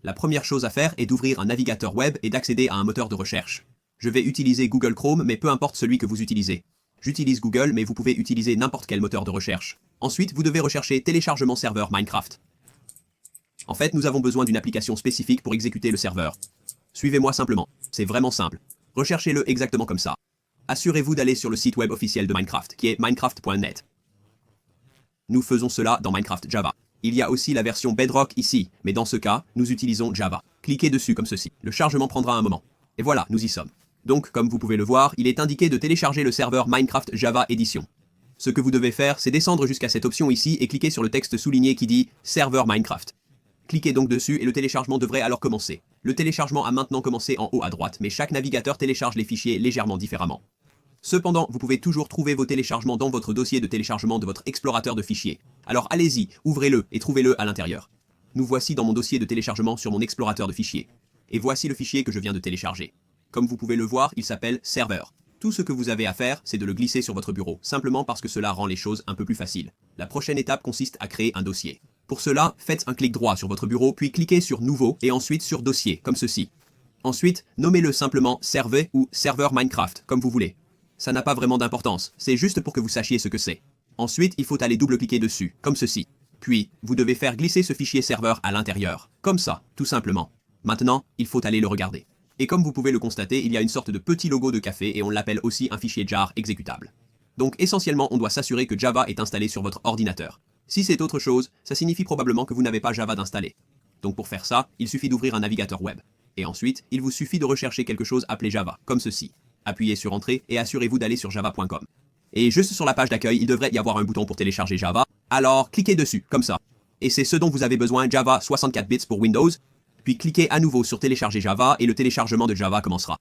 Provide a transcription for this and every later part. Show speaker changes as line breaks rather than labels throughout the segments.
La première chose à faire est d'ouvrir un navigateur web et d'accéder à un moteur de recherche. Je vais utiliser Google Chrome, mais peu importe celui que vous utilisez. J'utilise Google, mais vous pouvez utiliser n'importe quel moteur de recherche. Ensuite, vous devez rechercher téléchargement serveur Minecraft. En fait, nous avons besoin d'une application spécifique pour exécuter le serveur. Suivez-moi simplement. C'est vraiment simple. Recherchez-le exactement comme ça. Assurez-vous d'aller sur le site web officiel de Minecraft, qui est minecraft.net. Nous faisons cela dans Minecraft Java. Il y a aussi la version Bedrock ici, mais dans ce cas, nous utilisons Java. Cliquez dessus comme ceci. Le chargement prendra un moment. Et voilà, nous y sommes. Donc, comme vous pouvez le voir, il est indiqué de télécharger le serveur Minecraft Java Edition. Ce que vous devez faire, c'est descendre jusqu'à cette option ici et cliquer sur le texte souligné qui dit « Serveur Minecraft ». Cliquez donc dessus et le téléchargement devrait alors commencer. Le téléchargement a maintenant commencé en haut à droite, mais chaque navigateur télécharge les fichiers légèrement différemment. Cependant, vous pouvez toujours trouver vos téléchargements dans votre dossier de téléchargement de votre explorateur de fichiers. Alors allez-y, ouvrez-le et trouvez-le à l'intérieur. Nous voici dans mon dossier de téléchargement sur mon explorateur de fichiers. Et voici le fichier que je viens de télécharger. Comme vous pouvez le voir, il s'appelle serveur. Tout ce que vous avez à faire, c'est de le glisser sur votre bureau, simplement parce que cela rend les choses un peu plus faciles. La prochaine étape consiste à créer un dossier. Pour cela, faites un clic droit sur votre bureau, puis cliquez sur Nouveau et ensuite sur Dossier, comme ceci. Ensuite, nommez-le simplement Serveur ou Serveur Minecraft, comme vous voulez. Ça n'a pas vraiment d'importance, c'est juste pour que vous sachiez ce que c'est. Ensuite, il faut aller double-cliquer dessus, comme ceci. Puis, vous devez faire glisser ce fichier serveur à l'intérieur, comme ça, tout simplement. Maintenant, il faut aller le regarder. Et comme vous pouvez le constater, il y a une sorte de petit logo de café et on l'appelle aussi un fichier jar exécutable. Donc essentiellement, on doit s'assurer que Java est installé sur votre ordinateur. Si c'est autre chose, ça signifie probablement que vous n'avez pas Java d'installé. Donc pour faire ça, il suffit d'ouvrir un navigateur web. Et ensuite, il vous suffit de rechercher quelque chose appelé Java, comme ceci. Appuyez sur Entrée et assurez-vous d'aller sur java.com. Et juste sur la page d'accueil, il devrait y avoir un bouton pour télécharger Java. Alors, cliquez dessus, comme ça. Et c'est ce dont vous avez besoin, Java 64 bits pour Windows. Puis cliquez à nouveau sur Télécharger Java et le téléchargement de Java commencera.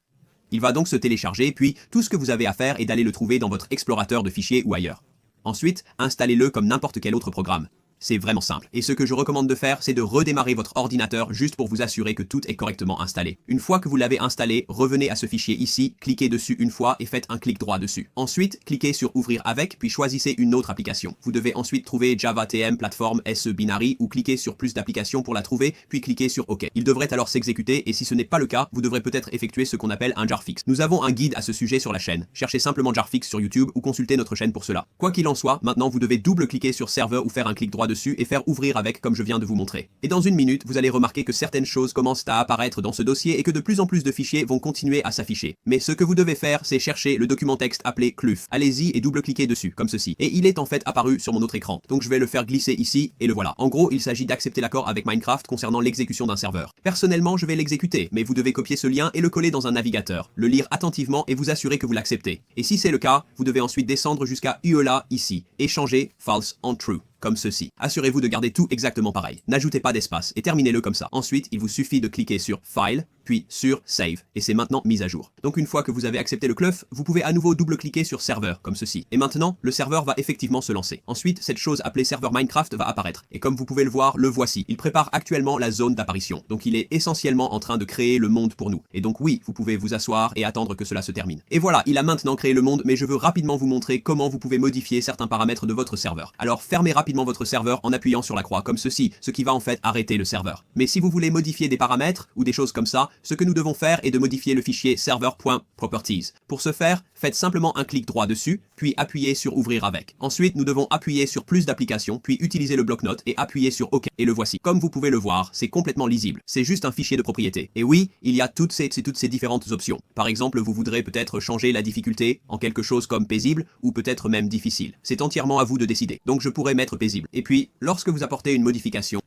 Il va donc se télécharger, puis tout ce que vous avez à faire est d'aller le trouver dans votre explorateur de fichiers ou ailleurs. Ensuite, installez-le comme n'importe quel autre programme. C'est vraiment simple. Et ce que je recommande de faire, c'est de redémarrer votre ordinateur juste pour vous assurer que tout est correctement installé. Une fois que vous l'avez installé, revenez à ce fichier ici, cliquez dessus une fois et faites un clic droit dessus. Ensuite, cliquez sur Ouvrir avec, puis choisissez une autre application. Vous devez ensuite trouver Java TM Platform SE Binary ou cliquez sur Plus d'applications pour la trouver, puis cliquez sur OK. Il devrait alors s'exécuter et si ce n'est pas le cas, vous devrez peut-être effectuer ce qu'on appelle un jar fix. Nous avons un guide à ce sujet sur la chaîne. Cherchez simplement jar fix sur YouTube ou consultez notre chaîne pour cela. Quoi qu'il en soit, maintenant vous devez double-cliquer sur Serveur ou faire un clic droit dessus et faire Ouvrir avec comme je viens de vous montrer. Et dans une minute, vous allez remarquer que certaines choses commencent à apparaître dans ce dossier et que de plus en plus de fichiers vont continuer à s'afficher. Mais ce que vous devez faire, c'est chercher le document texte appelé CLUF. Allez-y et double-cliquez dessus, comme ceci. Et il est en fait apparu sur mon autre écran. Donc je vais le faire glisser ici et le voilà. En gros, il s'agit d'accepter l'accord avec Minecraft concernant l'exécution d'un serveur. Personnellement, je vais l'exécuter, mais vous devez copier ce lien et le coller dans un navigateur, le lire attentivement et vous assurer que vous l'acceptez. Et si c'est le cas, vous devez ensuite descendre jusqu'à UELA ici et changer false en true. Comme ceci. Assurez-vous de garder tout exactement pareil. N'ajoutez pas d'espace et terminez-le comme ça. Ensuite, il vous suffit de cliquer sur File, puis sur Save, et c'est maintenant mis à jour. Donc une fois que vous avez accepté le CLUF, vous pouvez à nouveau double-cliquer sur Serveur, comme ceci. Et maintenant, le serveur va effectivement se lancer. Ensuite, cette chose appelée serveur Minecraft va apparaître. Et comme vous pouvez le voir, le voici. Il prépare actuellement la zone d'apparition. Donc il est essentiellement en train de créer le monde pour nous. Et donc oui, vous pouvez vous asseoir et attendre que cela se termine. Et voilà, il a maintenant créé le monde, mais je veux rapidement vous montrer comment vous pouvez modifier certains paramètres de votre serveur. Alors fermez rapidement votre serveur en appuyant sur la croix comme ceci, ce qui va en fait arrêter le serveur. Mais si vous voulez modifier des paramètres ou des choses comme ça, ce que nous devons faire est de modifier le fichier server.properties. Pour ce faire, faites simplement un clic droit dessus, puis appuyez sur Ouvrir avec. Ensuite, nous devons appuyer sur Plus d'applications, puis utiliser le bloc-notes et appuyer sur OK. Et le voici. Comme vous pouvez le voir, c'est complètement lisible. C'est juste un fichier de propriété. Et oui, il y a toutes ces différentes options. Par exemple, vous voudrez peut-être changer la difficulté en quelque chose comme paisible ou peut-être même difficile. C'est entièrement à vous de décider. Donc je pourrais mettre paisible. Et puis, lorsque vous apportez une modification,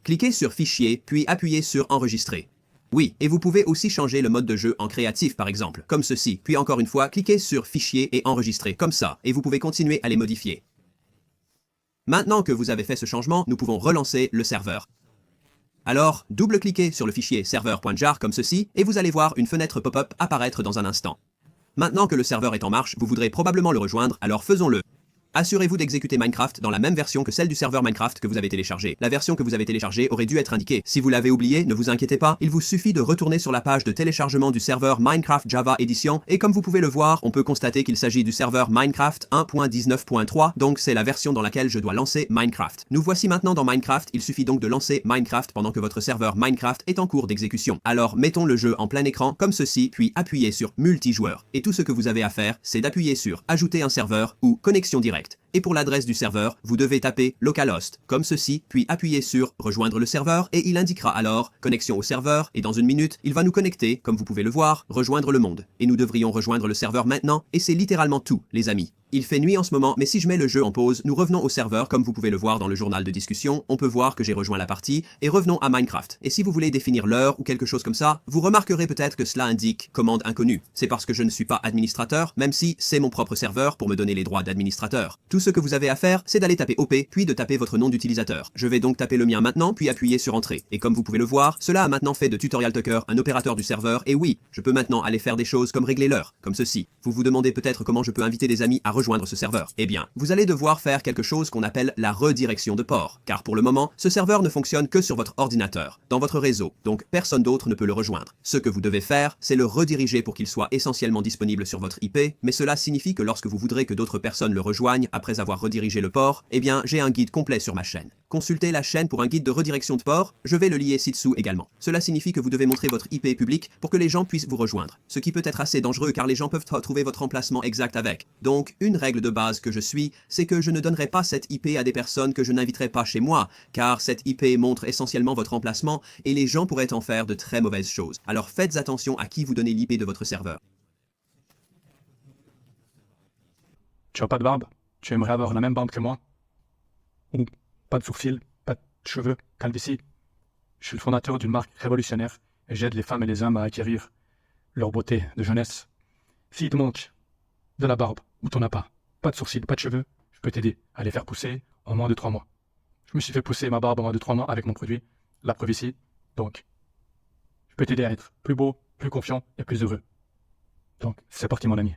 cliquez sur Fichier, puis appuyez sur Enregistrer. Oui, et vous pouvez aussi changer le mode de jeu en créatif par exemple, comme ceci. Puis encore une fois, cliquez sur Fichier et Enregistrer, comme ça, et vous pouvez continuer à les modifier. Maintenant que vous avez fait ce changement, nous pouvons relancer le serveur. Alors, double-cliquez sur le fichier serveur.jar comme ceci, et vous allez voir une fenêtre pop-up apparaître dans un instant. Maintenant que le serveur est en marche, vous voudrez probablement le rejoindre, alors faisons-le. Assurez-vous d'exécuter Minecraft dans la même version que celle du serveur Minecraft que vous avez téléchargé. La version que vous avez téléchargée aurait dû être indiquée. Si vous l'avez oublié, ne vous inquiétez pas, il vous suffit de retourner sur la page de téléchargement du serveur Minecraft Java Edition et comme vous pouvez le voir, on peut constater qu'il s'agit du serveur Minecraft 1.19.3, donc c'est la version dans laquelle je dois lancer Minecraft. Nous voici maintenant dans Minecraft, il suffit donc de lancer Minecraft pendant que votre serveur Minecraft est en cours d'exécution. Alors mettons le jeu en plein écran comme ceci, puis appuyez sur multijoueur. Et tout ce que vous avez à faire, c'est d'appuyer sur ajouter un serveur ou connexion directe. Et pour l'adresse du serveur, vous devez taper localhost, comme ceci, puis appuyer sur rejoindre le serveur et il indiquera alors connexion au serveur et dans une minute, il va nous connecter, comme vous pouvez le voir, rejoindre le monde. Et nous devrions rejoindre le serveur maintenant et c'est littéralement tout, les amis. Il fait nuit en ce moment, mais si je mets le jeu en pause, nous revenons au serveur comme vous pouvez le voir dans le journal de discussion, on peut voir que j'ai rejoint la partie, et revenons à Minecraft. Et si vous voulez définir l'heure ou quelque chose comme ça, vous remarquerez peut-être que cela indique commande inconnue. C'est parce que je ne suis pas administrateur, même si c'est mon propre serveur pour me donner les droits d'administrateur. Tout ce que vous avez à faire, c'est d'aller taper OP, puis de taper votre nom d'utilisateur. Je vais donc taper le mien maintenant, puis appuyer sur Entrée. Et comme vous pouvez le voir, cela a maintenant fait de Tutorial Tucker un opérateur du serveur, et oui, je peux maintenant aller faire des choses comme régler l'heure, comme ceci. Vous vous demandez peut-être comment je peux inviter des amis à rejoindre ce serveur. Eh bien, vous allez devoir faire quelque chose qu'on appelle la redirection de port, car pour le moment, ce serveur ne fonctionne que sur votre ordinateur, dans votre réseau, donc personne d'autre ne peut le rejoindre. Ce que vous devez faire, c'est le rediriger pour qu'il soit essentiellement disponible sur votre IP, mais cela signifie que lorsque vous voudrez que d'autres personnes le rejoignent après avoir redirigé le port, eh bien, j'ai un guide complet sur ma chaîne. Consultez la chaîne pour un guide de redirection de port, je vais le lier ci-dessous également. Cela signifie que vous devez montrer votre IP public pour que les gens puissent vous rejoindre, ce qui peut être assez dangereux car les gens peuvent trouver votre emplacement exact avec. Donc, une règle de base que je suis, c'est que je ne donnerai pas cette IP à des personnes que je n'inviterai pas chez moi, car cette IP montre essentiellement votre emplacement et les gens pourraient en faire de très mauvaises choses. Alors faites attention à qui vous donnez l'IP de votre serveur.
Tu as pas de barbe? Tu aimerais avoir la même barbe que moi? Ou pas de sourcils, pas de cheveux, calvitie? Je suis le fondateur d'une marque révolutionnaire et j'aide les femmes et les hommes à acquérir leur beauté de jeunesse. S'il te manque de la barbe ou t'en as pas de sourcils, pas de cheveux, je peux t'aider à les faire pousser en moins de 3 mois. Je me suis fait pousser ma barbe en moins de 3 mois avec mon produit, la preuve ici. Donc, je peux t'aider à être plus beau, plus confiant et plus heureux. Donc, c'est parti mon ami.